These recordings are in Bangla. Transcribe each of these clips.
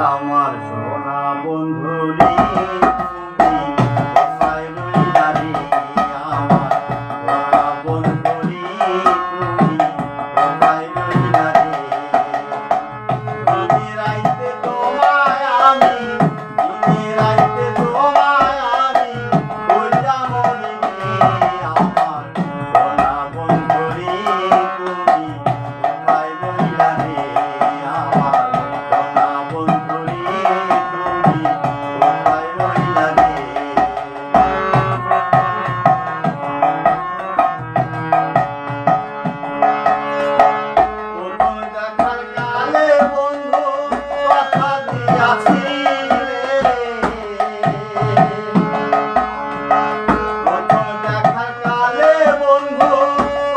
আমার সোনা বন্ধুরি তুমি কোথায় রইলা রে আমার সোনা বন্ধুরি তুমি কোথায় রইলা রে দিনে রাইতে তোমায় আমি দিনে রাইতে তোমায় আমি কইরা মনে রে আমার সোনা বন্ধুরি তুমি কোথায় রইলা রে আমার সোনা বন্ধুরি তুমি কোথায় রইলা রে প্রথম দেখার কালে বন্ধু কথা দিয়াছিলে প্রথম দেখার কালে বন্ধু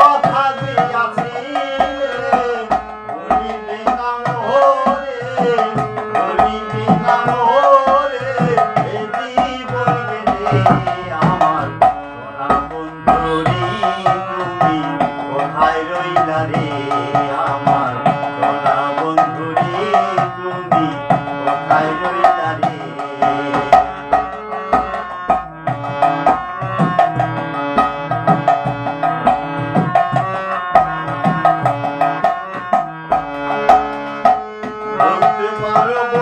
কথা দিয়াছিলে বলিবে না মোরে বলিবে না মোরে এই জীবন গেলে আমার সোনা বন্ধুরি তুমি কোথায় রইলা রে আমার সোনা বন্ধুরি তুমি কোথায় রইলা রে বলতে পারো